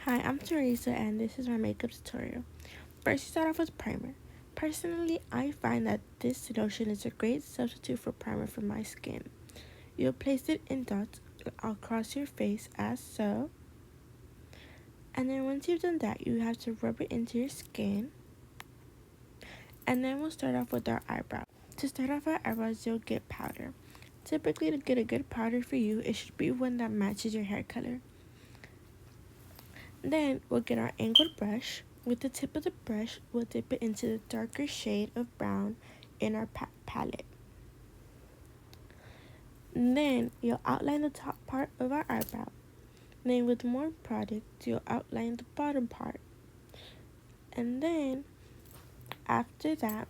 Hi, I'm Teresa and this is my makeup tutorial. First, you start off with primer. Personally, I find that this lotion is a great substitute for primer for my skin. You'll place it in dots across your face as so. And then once you've done that, you have to rub it into your skin. And then we'll start off with our eyebrow. To start off our eyebrows, you'll get powder. Typically, to get a good powder for you, it should be one that matches your hair color. Then we'll get our angled brush. With the tip of the brush, we'll dip it into the darker shade of brown in our palette. And then you'll outline the top part of our eyebrow. Then with more product, you'll outline the bottom part. And then after that,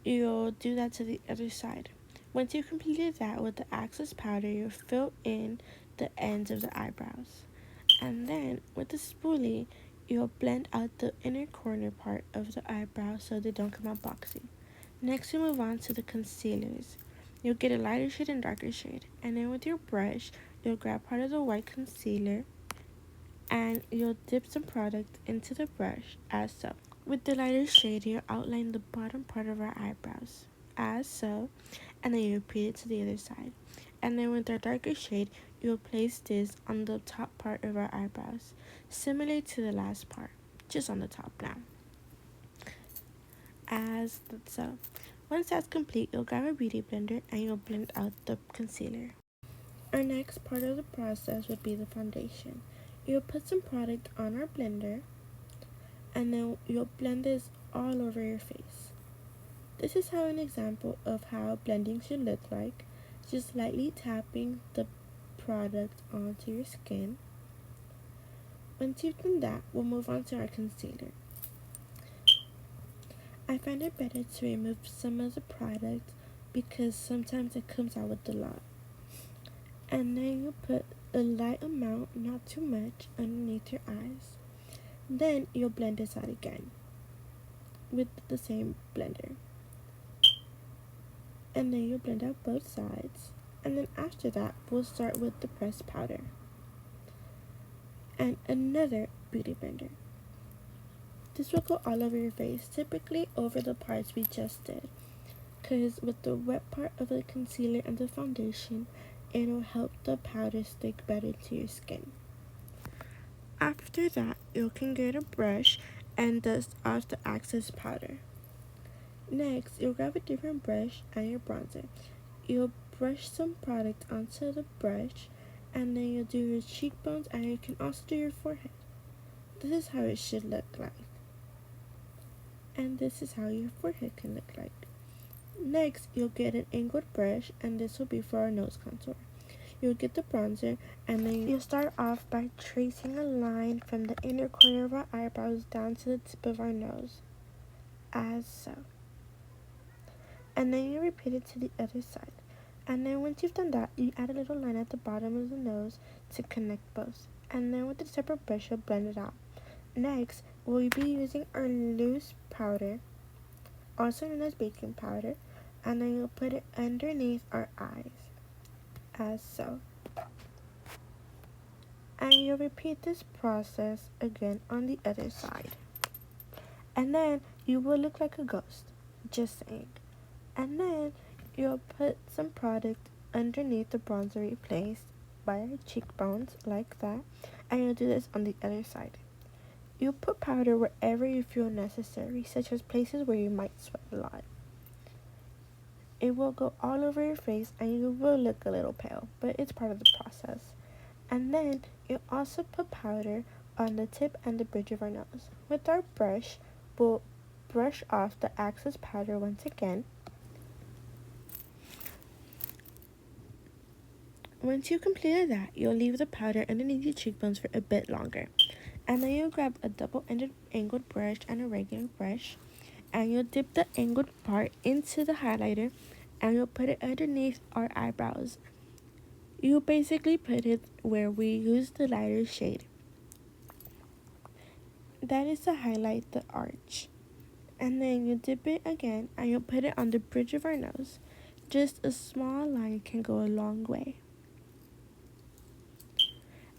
you'll do that to the other side. Once you've completed that with the access powder, you'll fill in the ends of the eyebrows. And then with the spoolie, you'll blend out the inner corner part of the eyebrow so they don't come out boxy. Next, we move on to the concealers. You'll get a lighter shade and darker shade. And then with your brush, you'll grab part of the white concealer and you'll dip some product into the brush as so. With the lighter shade, you'll outline the bottom part of our eyebrows as so, and then you repeat it to the other side. And then with our darker shade, you'll place this on the top part of our eyebrows, similar to the last part, just on the top now. As so. Once that's complete, you'll grab a beauty blender and you'll blend out the concealer. Our next part of the process would be the foundation. You'll put some product on our blender and then you'll blend this all over your face. This is how an example of how blending should look like. Just lightly tapping the product onto your skin. Once you've done that, we'll move on to our concealer. I find it better to remove some of the product because sometimes it comes out with a lot. And then you put a light amount, not too much, underneath your eyes. Then you'll blend this out again with the same blender. And then you'll blend out both sides. And then after that, we'll start with the pressed powder and another beauty blender. This will go all over your face, typically over the parts we just did, because with the wet part of the concealer and the foundation, it'll help the powder stick better to your skin. After that, you can get a brush and dust off the excess powder. Next, you'll grab a different brush and your bronzer. You'll brush some product onto the brush and then you'll do your cheekbones and you can also do your forehead. This is how it should look like. And this is how your forehead can look like. Next, you'll get an angled brush and this will be for our nose contour. You'll get the bronzer and then you'll start off by tracing a line from the inner corner of our eyebrows down to the tip of our nose, as so. And then you repeat it to the other side. And then once you've done that, you add a little line at the bottom of the nose to connect both. And then with a separate brush, you'll blend it out. Next, we'll be using our loose powder, also known as baking powder, and then you'll put it underneath our eyes, as so. And you'll repeat this process again on the other side. And then you will look like a ghost, just saying. And then you'll put some product underneath the bronzer we placed by our cheekbones, like that. And you'll do this on the other side. You'll put powder wherever you feel necessary, such as places where you might sweat a lot. It will go all over your face and you will look a little pale, but it's part of the process. And then you also put powder on the tip and the bridge of our nose. With our brush, we'll brush off the excess powder once again. Once you've completed that, you'll leave the powder underneath your cheekbones for a bit longer. And then you'll grab a double-ended angled brush and a regular brush. And you'll dip the angled part into the highlighter and you'll put it underneath our eyebrows. You basically put it where we use the lighter shade. That is to highlight the arch. And then you dip it again and you'll put it on the bridge of our nose. Just a small line can go a long way.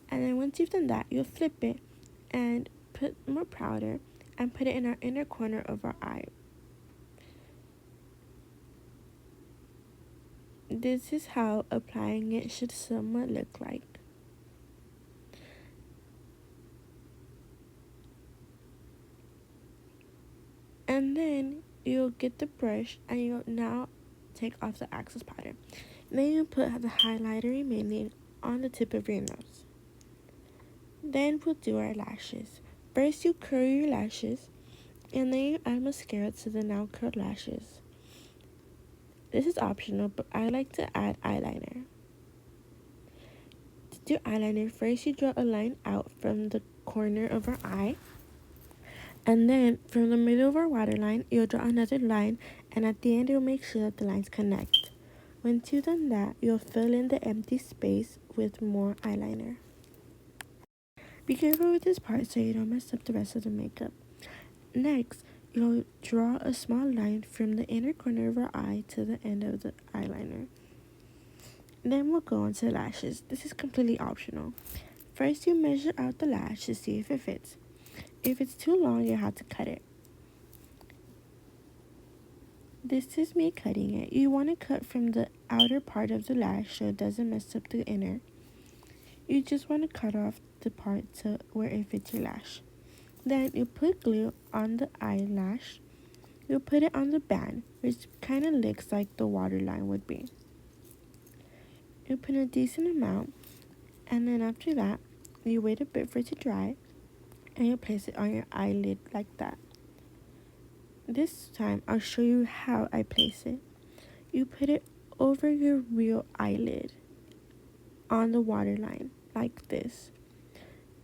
And then once you've done that, you'll flip it and put more powder and put it in our inner corner of our eye. This is how applying it should somewhat look like. And then you'll get the brush and you'll now take off the excess powder. Then you put the highlighter remaining on the tip of your nose. Then we'll do our lashes. First you curl your lashes and then you add mascara to the now curled lashes. This is optional, but I like to add eyeliner. To do eyeliner, first you draw a line out from the corner of our eye. And then from the middle of our waterline, you'll draw another line, and at the end, you'll make sure that the lines connect. Once you've done that, you'll fill in the empty space with more eyeliner. Be careful with this part so you don't mess up the rest of the makeup. Next, you'll draw a small line from the inner corner of our eye to the end of the eyeliner. Then we'll go on to lashes. This is completely optional. First, you measure out the lash to see if it fits. If it's too long, you have to cut it. This is me cutting it. You want to cut from the outer part of the lash so it doesn't mess up the inner. You just want to cut off the part to where it fits your lash. Then you put glue on the eyelash. You put it on the band, which kind of looks like the waterline would be. You put a decent amount, and then after that, you wait a bit for it to dry, and you place it on your eyelid like that. This time, I'll show you how I place it. You put it over your real eyelid on the waterline, like this.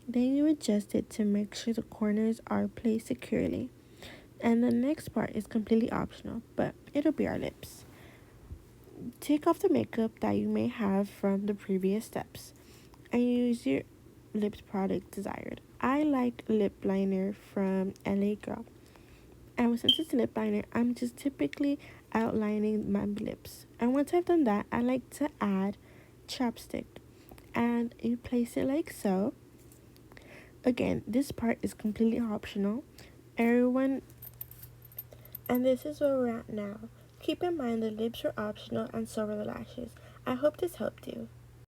Then you adjust it to make sure the corners are placed securely. And the next part is completely optional, but it'll be our lips. Take off the makeup that you may have from the previous steps and use your lips product desired. I like lip liner from LA Girl. And since it's lip liner, I'm just typically outlining my lips. And once I've done that, I like to add chapstick. And you place it like so. Again, this part is completely optional. And this is where we're at now. Keep in mind the lips are optional and so are the lashes. I hope this helped you.